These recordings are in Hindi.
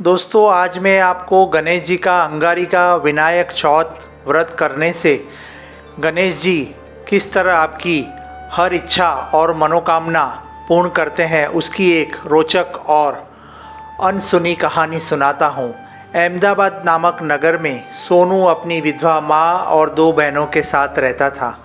दोस्तों, आज मैं आपको गणेश जी का अंगारिका विनायक चौथ व्रत करने से गणेश जी किस तरह आपकी हर इच्छा और मनोकामना पूर्ण करते हैं उसकी एक रोचक और अनसुनी कहानी सुनाता हूँ। अहमदाबाद नामक नगर में सोनू अपनी विधवा माँ और 2 बहनों के साथ रहता था।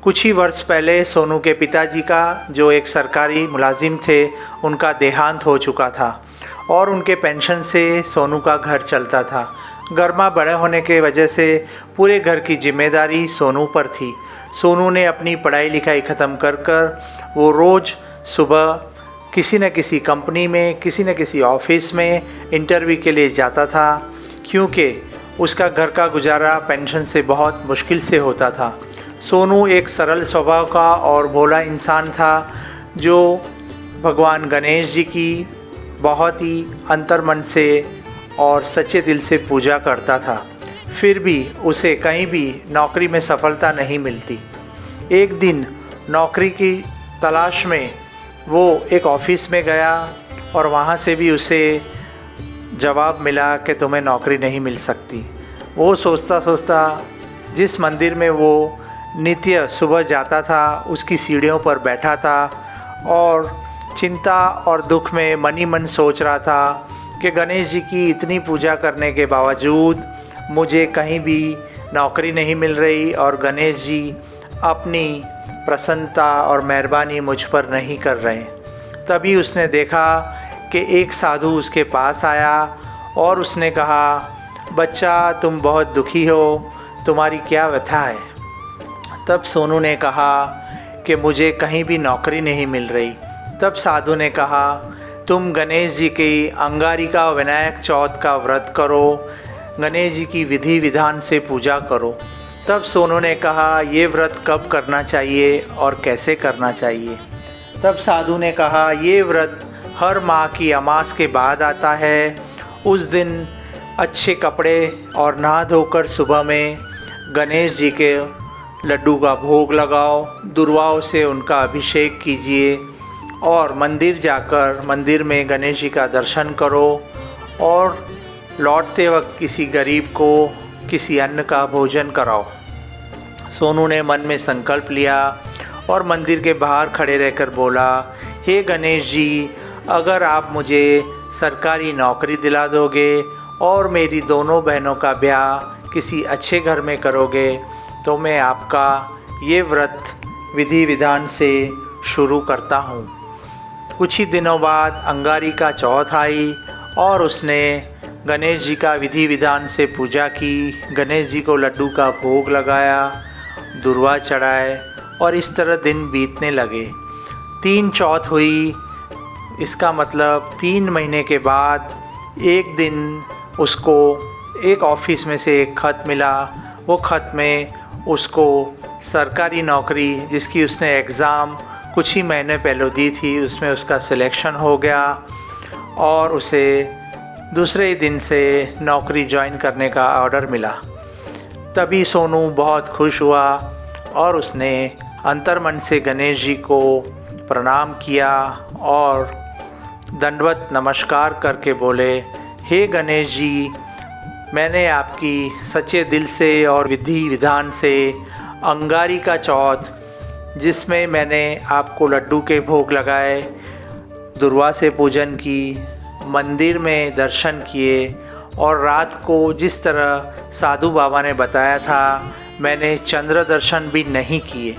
कुछ ही वर्ष पहले सोनू के पिताजी का, जो एक सरकारी मुलाजिम थे, उनका देहांत हो चुका था और उनके पेंशन से सोनू का घर चलता था। घर में बड़े होने के वजह से पूरे घर की जिम्मेदारी सोनू पर थी। सोनू ने अपनी पढ़ाई लिखाई ख़त्म कर वो रोज़ सुबह किसी न किसी कंपनी में, किसी न किसी ऑफिस में इंटरव्यू के लिए जाता था, क्योंकि उसका घर का गुजारा पेंशन से बहुत मुश्किल से होता था। सोनू एक सरल स्वभाव का और भोला इंसान था, जो भगवान गणेश जी की बहुत ही अंतर्मन से और सच्चे दिल से पूजा करता था। फिर भी उसे कहीं भी नौकरी में सफलता नहीं मिलती। एक दिन नौकरी की तलाश में वो एक ऑफ़िस में गया और वहाँ से भी उसे जवाब मिला कि तुम्हें नौकरी नहीं मिल सकती। वो सोचता सोचता जिस मंदिर में वो नित्य सुबह जाता था, उसकी सीढ़ियों पर बैठा था और चिंता और दुख में मन ही मन सोच रहा था कि गणेश जी की इतनी पूजा करने के बावजूद मुझे कहीं भी नौकरी नहीं मिल रही और गणेश जी अपनी प्रसन्नता और मेहरबानी मुझ पर नहीं कर रहे। तभी उसने देखा कि एक साधु उसके पास आया और उसने कहा, बच्चा, तुम बहुत दुखी हो, तुम्हारी क्या व्यथा है? तब सोनू ने कहा कि मुझे कहीं भी नौकरी नहीं मिल रही। तब साधु ने कहा, तुम गणेश जी की अंगारिका विनायक चौथ का व्रत करो, गणेश जी की विधि विधान से पूजा करो। तब सोनू ने कहा, ये व्रत कब करना चाहिए और कैसे करना चाहिए? तब साधु ने कहा, ये व्रत हर माह की अमास के बाद आता है। उस दिन अच्छे कपड़े और नहा धोकर सुबह में गणेश जी के लड्डू का भोग लगाओ, दुर्वाओं से उनका अभिषेक कीजिए और मंदिर जाकर मंदिर में गणेश जी का दर्शन करो और लौटते वक्त किसी गरीब को किसी अन्न का भोजन कराओ। सोनू ने मन में संकल्प लिया और मंदिर के बाहर खड़े रहकर बोला, हे गणेश जी, अगर आप मुझे सरकारी नौकरी दिला दोगे और मेरी दोनों बहनों का ब्याह किसी अच्छे घर में करोगे तो मैं आपका ये व्रत विधि विधान से शुरू करता हूँ। कुछ ही दिनों बाद अंगारिका चौथ आई और उसने गणेश जी का विधि विधान से पूजा की, गणेश जी को लड्डू का भोग लगाया, दुर्वा चढ़ाए और इस तरह दिन बीतने लगे। 3 चौथ हुई। इसका मतलब 3 महीने के बाद एक दिन उसको एक ऑफ़िस में से एक ख़त मिला। वो ख़त में उसको सरकारी नौकरी, जिसकी उसने एग्ज़ाम कुछ ही महीने पहले दी थी, उसमें उसका सिलेक्शन हो गया और उसे दूसरे ही दिन से नौकरी ज्वाइन करने का ऑर्डर मिला। तभी सोनू बहुत खुश हुआ और उसने अंतर्मन से गणेश जी को प्रणाम किया और दंडवत नमस्कार करके बोले, हे गणेश जी, मैंने आपकी सच्चे दिल से और विधि विधान से अंगारिका चौथ, जिसमें मैंने आपको लड्डू के भोग लगाए, दुर्वा से पूजन की, मंदिर में दर्शन किए और रात को जिस तरह साधु बाबा ने बताया था, मैंने चंद्र दर्शन भी नहीं किए,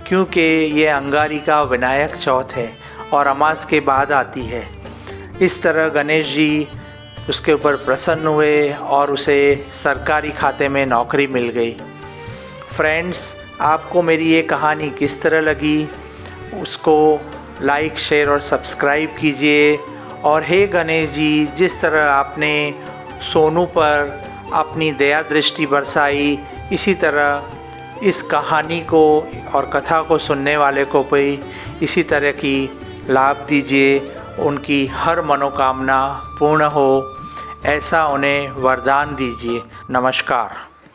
क्योंकि ये अंगारिका विनायक चौथ है और अमास के बाद आती है। इस तरह गणेश जी उसके ऊपर प्रसन्न हुए और उसे सरकारी खाते में नौकरी मिल गई। फ्रेंड्स, आपको मेरी ये कहानी किस तरह लगी, उसको लाइक, शेयर और सब्सक्राइब कीजिए। और हे गणेश जी, जिस तरह आपने सोनू पर अपनी दया दृष्टि बरसाई, इसी तरह इस कहानी को और कथा को सुनने वाले को भी इसी तरह की लाभ दीजिए। उनकी हर मनोकामना पूर्ण हो, ऐसा उन्हें वरदान दीजिए। नमस्कार।